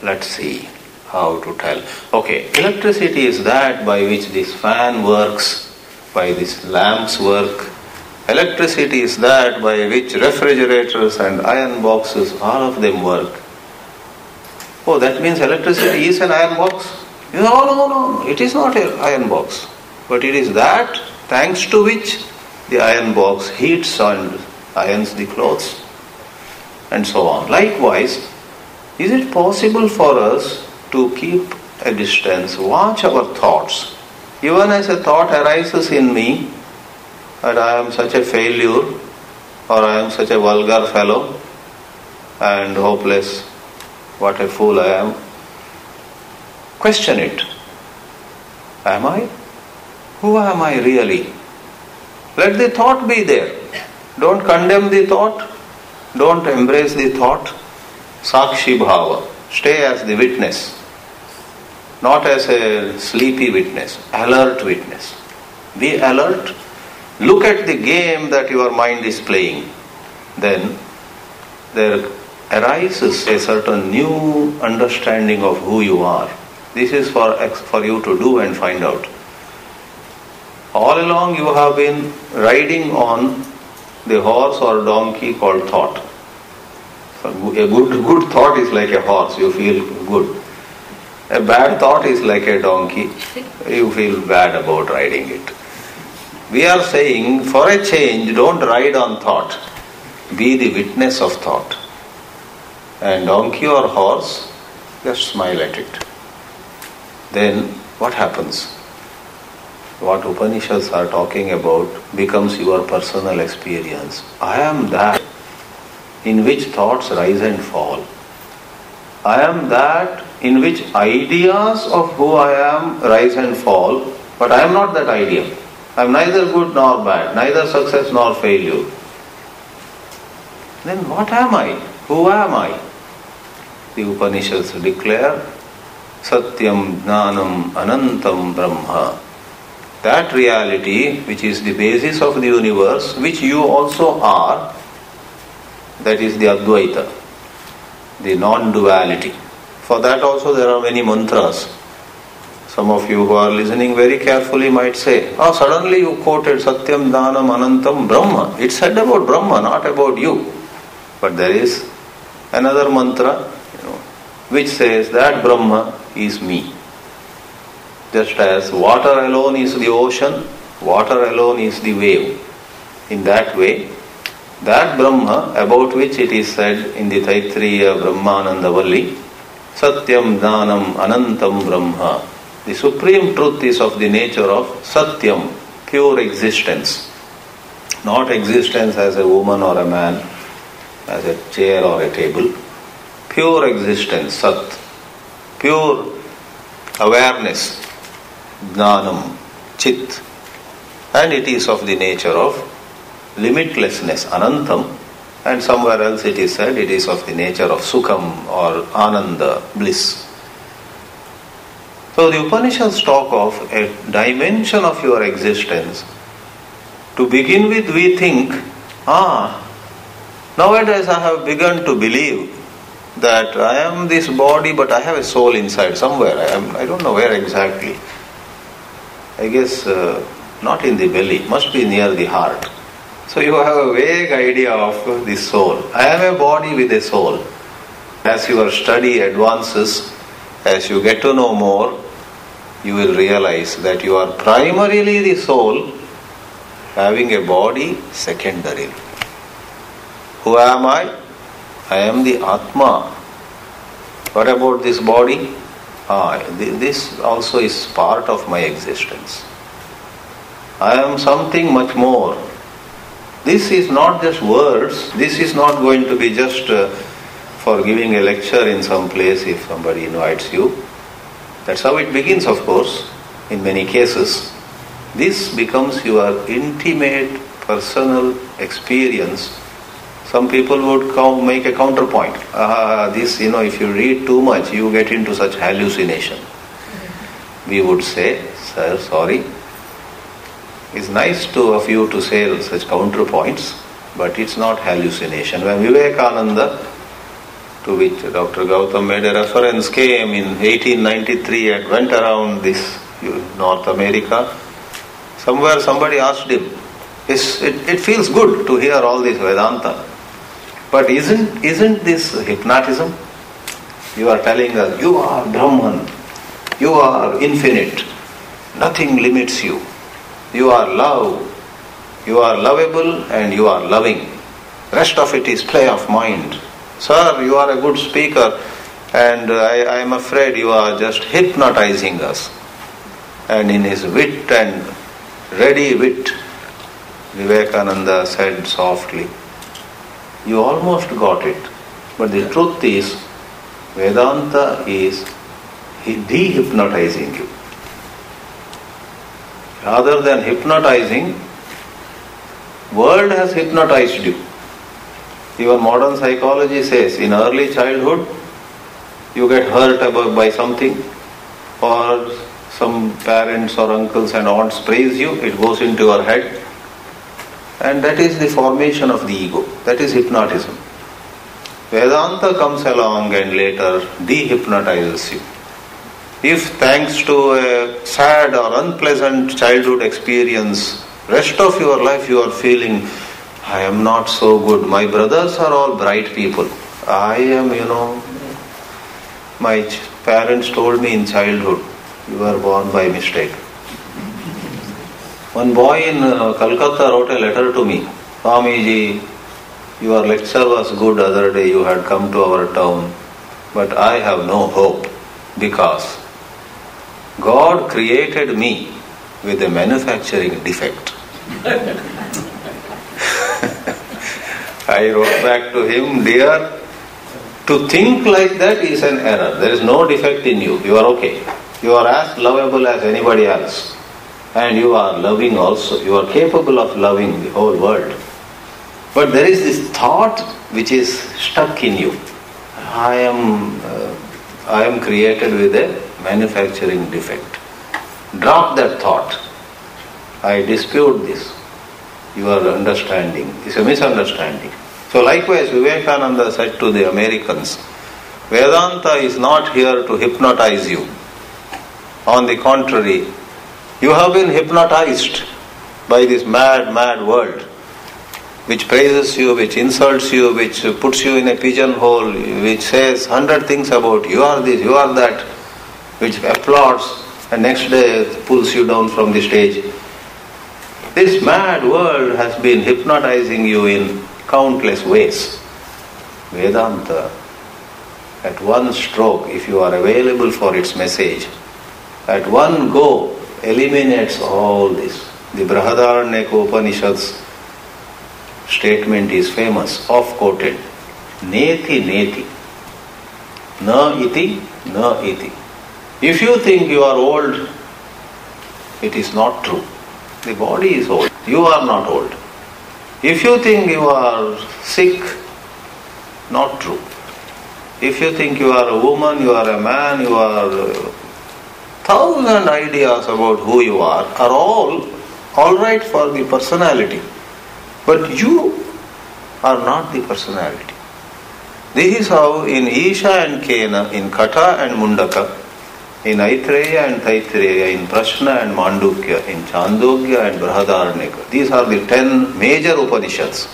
let's see how to tell. Okay, electricity is that by which this fan works, by these lamps work. Electricity is that by which refrigerators and iron boxes, all of them work. Oh, that means electricity is an iron box? No, it is not an iron box. But it is that thanks to which the iron box heats and irons the clothes and so on. Likewise, is it possible for us to keep a distance, watch our thoughts? Even as a thought arises in me that I am such a failure or I am such a vulgar fellow and hopeless, what a fool I am. Question it. Am I? Who am I really? Let the thought be there. Don't condemn the thought. Don't embrace the thought. Sakshi bhava. Stay as the witness. Not as a sleepy witness. Alert witness. Be alert. Look at the game that your mind is playing. Then there arises a certain new understanding of who you are. This is for you to do and find out. All along you have been riding on the horse or donkey called thought. A good thought is like a horse, you feel good. A bad thought is like a donkey, you feel bad about riding it. We are saying, for a change, don't ride on thought. Be the witness of thought. And donkey or horse, just smile at it. Then what happens? What Upanishads are talking about becomes your personal experience. I am that in which thoughts rise and fall. I am that in which ideas of who I am rise and fall, but I am not that idea. I am neither good nor bad, neither success nor failure. Then what am I? Who am I? The Upanishads declare, Satyam Jnanam Anantam Brahma. That reality which is the basis of the universe, which you also are, that is the Advaita, the non-duality. For that also there are many mantras. Some of you who are listening very carefully might say, suddenly you quoted Satyam Jnanam Anantam Brahma. It said about Brahma, not about you. But there is another mantra, which says that Brahma is me. Just as water alone is the ocean, water alone is the wave. In that way, that Brahma, about which it is said in the Taittiriya Brahmananda Valli, Satyam Jnanam Anantam Brahma. The supreme truth is of the nature of Satyam, pure existence. Not existence as a woman or a man, as a chair or a table. Pure existence, Sat. Pure awareness, Jnanam, Chit. And it is of the nature of limitlessness, Anantam. And somewhere else it is said it is of the nature of Sukham or Ananda, bliss. So the Upanishads talk of a dimension of your existence. To begin with, we think, nowadays I have begun to believe that I am this body, but I have a soul inside somewhere. I don't know where exactly. I guess not in the belly, must be near the heart. So you have a vague idea of the soul. I am a body with a soul. As your study advances, as you get to know more, you will realize that you are primarily the soul, having a body secondarily. Who am I? I am the Atma. What about this body? This also is part of my existence. I am something much more. This is not just words. This is not going to be just for giving a lecture in some place if somebody invites you. That's how it begins, of course, in many cases. This becomes your intimate, personal experience. Some people would make a counterpoint. If you read too much, you get into such hallucination. We would say, sir, sorry. It's nice of you to say such counterpoints, but it's not hallucination. When Vivekananda, to which Dr. Gautam made a reference, came in 1893 and went around this North America, somewhere somebody asked him, it feels good to hear all this Vedanta, but isn't this hypnotism? You are telling us, you are Brahman, you are infinite, nothing limits you. You are love, you are lovable and you are loving. Rest of it is play of mind. Sir, you are a good speaker and I am afraid you are just hypnotizing us. And in his wit and ready wit, Vivekananda said softly, you almost got it. But the truth is, Vedanta is de-hypnotizing you. Rather than hypnotizing, world has hypnotized you. Even modern psychology says, in early childhood, you get hurt by something, or some parents or uncles and aunts praise you, it goes into your head, and that is the formation of the ego. That is hypnotism. Vedanta comes along and later de-hypnotizes you. If thanks to a sad or unpleasant childhood experience, rest of your life you are feeling, I am not so good. My brothers are all bright people. I am, my parents told me in childhood, you were born by mistake. One boy in Calcutta wrote a letter to me. Swamiji, your lecture was good other day, you had come to our town, but I have no hope because God created me with a manufacturing defect. I wrote back to him, dear, To think like that is an error. There is no defect in you. You are okay. You are as lovable as anybody else. And you are loving also. You are capable of loving the whole world. But there is this thought which is stuck in you. I am created with a manufacturing defect. Drop that thought. I dispute this. Your understanding is a misunderstanding. So likewise, Vivekananda said to the Americans, Vedanta is not here to hypnotize you. On the contrary, you have been hypnotized by this mad world, which praises you, which insults you, which puts you in a pigeonhole, which says 100 things about you are this, you are that, which applauds and next day pulls you down from the stage. This mad world has been hypnotizing you in countless ways. Vedanta, at one stroke, if you are available for its message, at one go, eliminates all this. The Brihadaranyaka Upanishads statement is famous, oft-quoted. Neti neti. Na iti, na iti. If you think you are old, it is not true. The body is old. You are not old. If you think you are sick, not true. If you think you are a woman, you are a man, you are 1,000 ideas about who you are all right for the personality. But you are not the personality. This is how in Isha and Kena, in Kata and Mundaka, in Aitreya and Taitreya, in Prashna and Mandukya, in Chandogya and Brihadaranyaka. These are the 10 major Upanishads.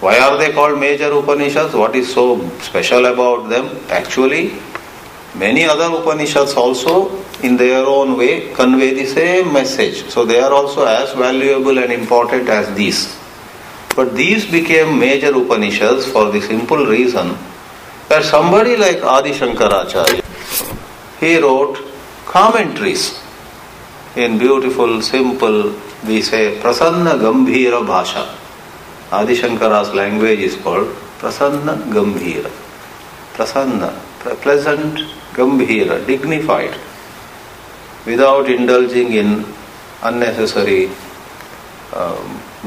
Why are they called major Upanishads? What is so special about them? Actually, many other Upanishads also, in their own way, convey the same message. So they are also as valuable and important as these. But these became major Upanishads for the simple reason that somebody like Adi Shankaracharya, he wrote commentaries in beautiful, simple, we say, Prasanna Gambhira Bhasha. Adi Shankara's language is called Prasanna Gambhira. Prasanna, pleasant, Gambhira, dignified, without indulging in unnecessary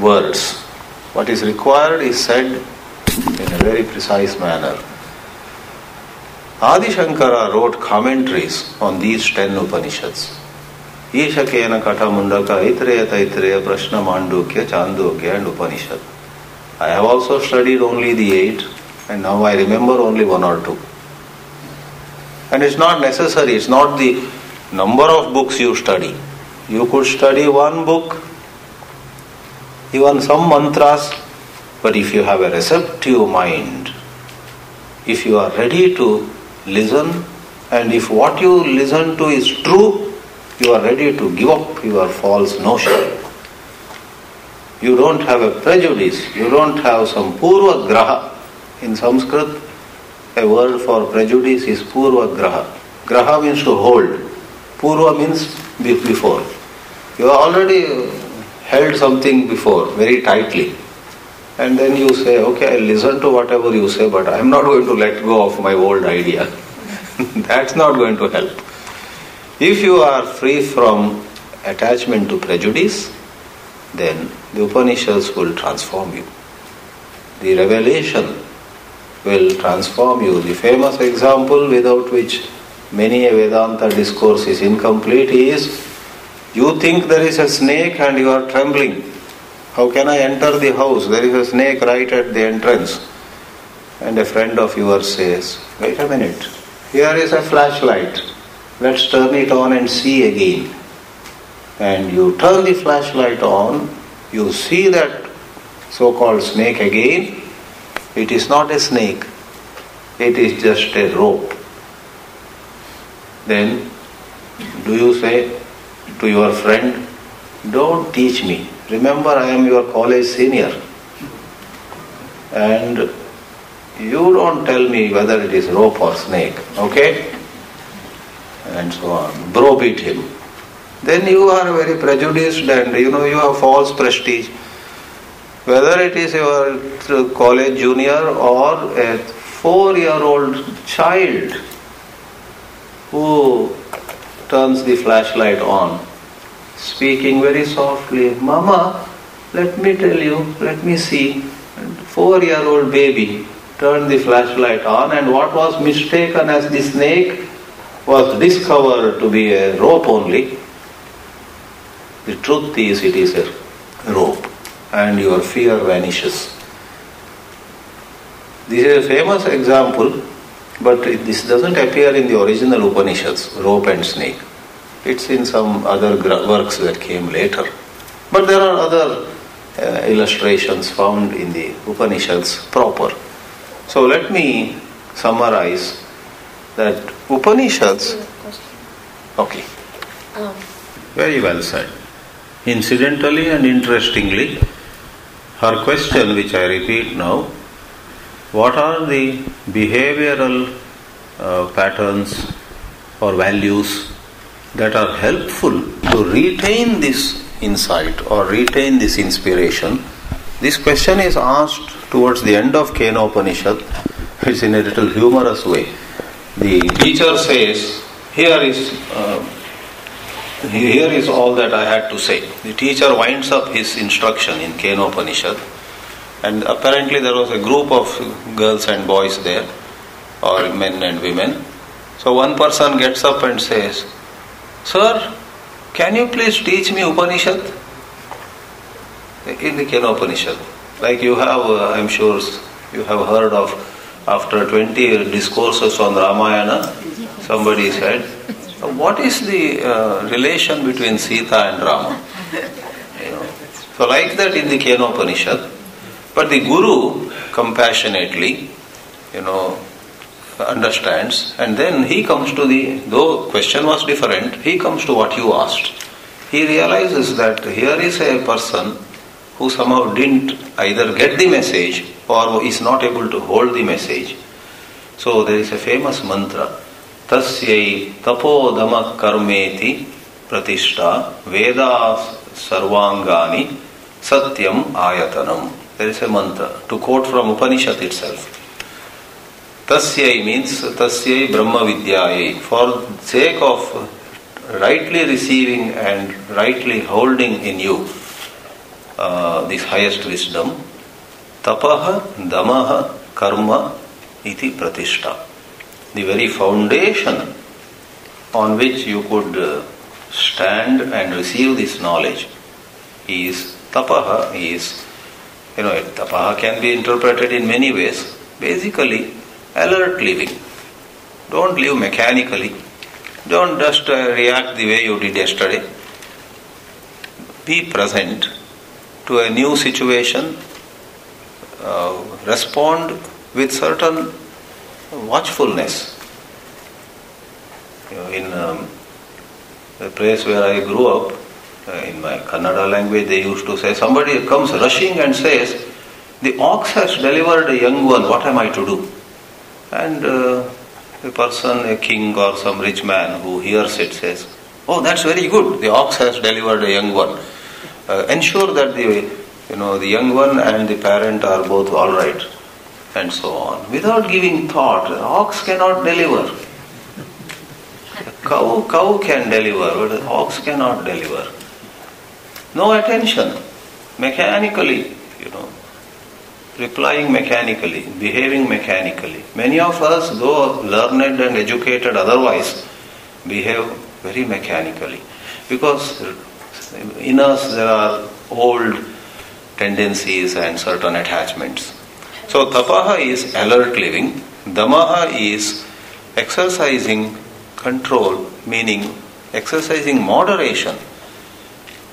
words. What is required is said in a very precise manner. Adi Shankara wrote commentaries on these 10 Upanishads. Isha Kena Kata Mundaka Aitreya Taitreya Prashna Mandukya Chandogya and Upanishad. I have also studied only the 8 and now I remember only 1 or 2. And it's not necessary, it's not the number of books you study. You could study 1 book, even some mantras, but if you have a receptive mind, if you are ready to listen, and if what you listen to is true, you are ready to give up your false notion. You don't have a prejudice, you don't have some purva graha. In Sanskrit, a word for prejudice is purva graha. Graha means to hold. Purva means before. You have already held something before very tightly. And then you say, okay, I'll listen to whatever you say, but I'm not going to let go of my old idea. That's not going to help. If you are free from attachment to prejudice, then the Upanishads will transform you. The revelation will transform you. The famous example without which many a Vedanta discourse is incomplete is, you think there is a snake and you are trembling. How can I enter the house? There is a snake right at the entrance. And a friend of yours says, wait a minute, here is a flashlight. Let's turn it on and see again. And you turn the flashlight on, you see that so-called snake again. It is not a snake. It is just a rope. Then, do you say to your friend, don't teach me. Remember, I am your college senior. And you don't tell me whether it is rope or snake, okay? And so on. Browbeat him. Then you are very prejudiced and you have false prestige. Whether it is your college junior or a 4-year-old child who turns the flashlight on, speaking very softly, "Mama, let me tell you, let me see." And 4-year-old baby turned the flashlight on, and what was mistaken as the snake was discovered to be a rope only. The truth is, it is a rope, and your fear vanishes. This is a famous example, but this doesn't appear in the original Upanishads, rope and snake. It's in some other works that came later. But there are other illustrations found in the Upanishads proper. So let me summarize that Upanishads... Okay. Very well said. Incidentally and interestingly, her question, which I repeat now, what are the behavioral patterns or values that are helpful to retain this insight or retain this inspiration? This question is asked towards the end of Kena Upanishad. It's in a little humorous way. The teacher says, here is all that I had to say. The teacher winds up his instruction in Kena Upanishad, and apparently there was a group of girls and boys there, or men and women. So one person gets up and says, "Sir, can you please teach me Upanishad?" In the Kena Upanishad. Like you have, I'm sure you have heard of, after 20 discourses on Ramayana, somebody said, "What is the relation between Sita and Rama?" So like that in the Kena Upanishad. But the Guru compassionately, understands, and then he comes to though question was different, he comes to what you asked. He realizes that here is a person who somehow didn't either get the message or is not able to hold the message. So there is a famous mantra, "Tasyai tapodama karmeti pratishta veda sarvangani satyam ayatanam." There is a mantra, to quote from Upanishad itself. Tasyai means Tasyai Brahma Vidyayai. For sake of rightly receiving and rightly holding in you this highest wisdom, tapaha damaha karma iti pratishta. The very foundation on which you could stand and receive this knowledge is tapaha. Tapaha can be interpreted in many ways. Basically, alert living. Don't live mechanically. Don't just react the way you did yesterday. Be present to a new situation. Respond with certain watchfulness. In the place where I grew up, in my Kannada language, they used to say, somebody comes rushing and says, "The ox has delivered a young one, what am I to do?" And a person, a king or some rich man who hears it says, "Oh, that's very good, the ox has delivered a young one. Ensure that the young one and the parent are both all right," and so on. Without giving thought, the ox cannot deliver. Cow can deliver, but the ox cannot deliver. No attention, mechanically, replying mechanically, behaving mechanically. Many of us, though learned and educated otherwise, behave very mechanically. Because in us there are old tendencies and certain attachments. So tapaha is alert living, damaha is exercising control, meaning exercising moderation.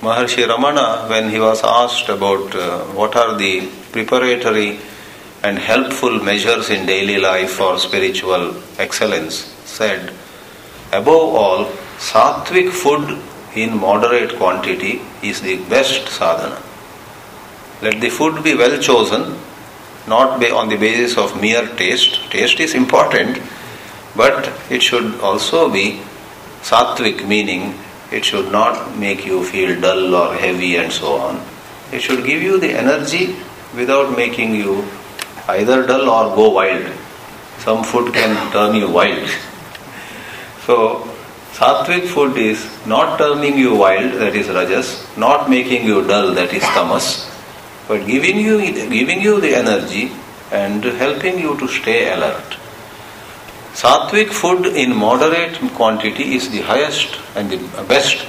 Maharshi Ramana, when he was asked about what are the preparatory and helpful measures in daily life for spiritual excellence, said, above all, sattvic food in moderate quantity is the best sadhana. Let the food be well chosen, not on the basis of mere taste. Taste is important, but it should also be sattvic, meaning it should not make you feel dull or heavy and so on. It should give you the energy without making you either dull or go wild. Some food can turn you wild. So, sattvic food is not turning you wild, that is rajas, not making you dull, that is tamas, but giving you the energy and helping you to stay alert. Sattvic food in moderate quantity is the highest and the best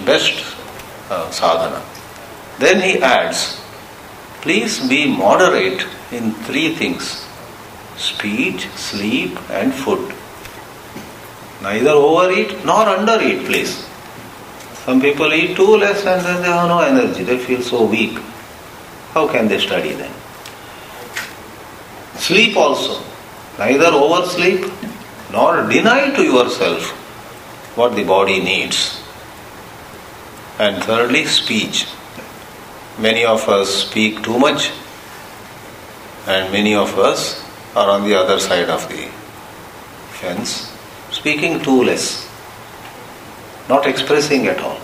sadhana. Then he adds, please be moderate in three things: speech, sleep and food. Neither overeat nor undereat, please. Some people eat too less and then they have no energy, they feel so weak. How can they study then? Sleep also. Neither oversleep nor deny to yourself what the body needs. And thirdly, speech. Many of us speak too much and many of us are on the other side of the fence, speaking too less, not expressing at all,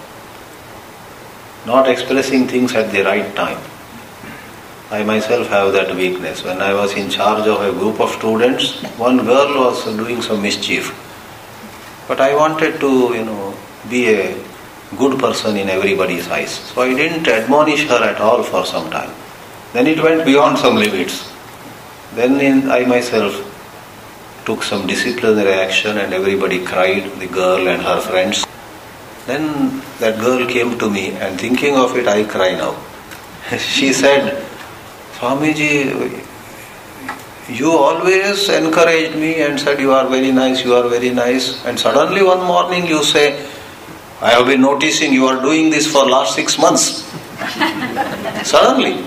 not expressing things at the right time. I myself have that weakness. When I was in charge of a group of students, one girl was doing some mischief. But I wanted to, be a good person in everybody's eyes. So I didn't admonish her at all for some time. Then it went beyond some limits. Then I myself took some disciplinary action and everybody cried, the girl and her friends. Then that girl came to me and thinking of it, I cry now. She said, Swamiji, you always encouraged me and said you are very nice, you are very nice. And suddenly one morning you say, I have been noticing you are doing this for last 6 months. Suddenly.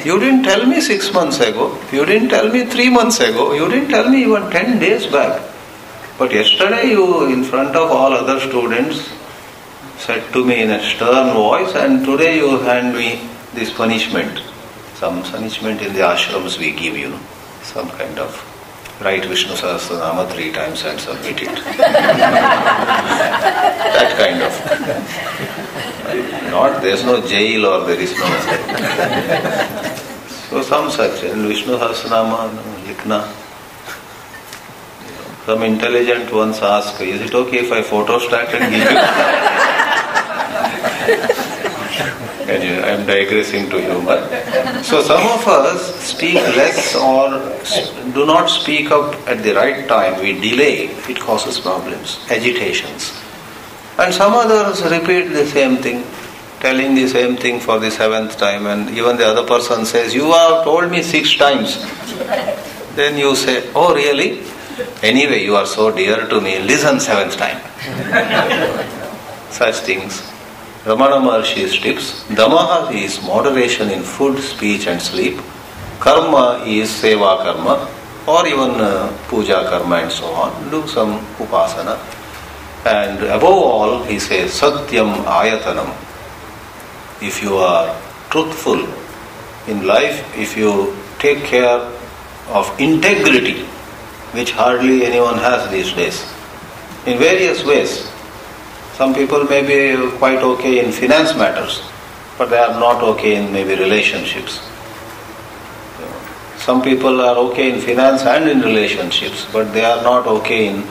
You didn't tell me 6 months ago. You didn't tell me 3 months ago. You didn't tell me even 10 days back. But yesterday you, in front of all other students, said to me in a stern voice, and today you hand me this punishment. Some punishment in the ashrams we give, some kind of write Vishnu Sahasranama 3 times and submit it. That kind of. There's no jail or there is no. So some such, and Vishnu Sahasranama, likhna. Some intelligent ones ask, is it okay if I photostat and give you? Anyway, I am digressing to humor. So some of us speak less or do not speak up at the right time. We delay. It causes problems, agitations. And some others repeat the same thing, telling the same thing for the 7th time, and even the other person says, you have told me 6 times. Then you say, oh really? Anyway, you are so dear to me, listen 7th time. Such things. Ramana Maharshi's tips. Damaha is moderation in food, speech and sleep. Karma is seva karma or even puja karma and so on. Do some upasana. And above all, he says, Satyam Ayatanam. If you are truthful in life, if you take care of integrity, which hardly anyone has these days, in various ways. Some people may be quite okay in finance matters, but they are not okay in maybe relationships. Some people are okay in finance and in relationships, but they are not okay in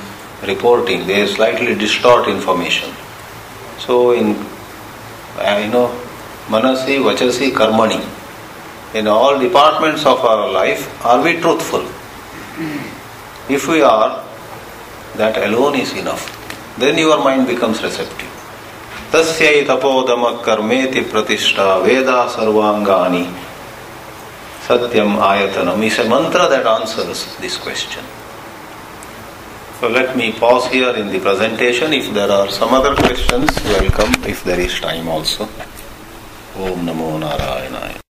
reporting. They slightly distort information. So in, manasi, vachasi, karmani, in all departments of our life, are we truthful? If we are, that alone is enough. Then your mind becomes receptive. Tasyai tapodama karmeti pratishta veda sarvangani satyam ayatanam is a mantra that answers this question. So let me pause here in the presentation. If there are some other questions, welcome. If there is time also. Om Namo Narayanaya.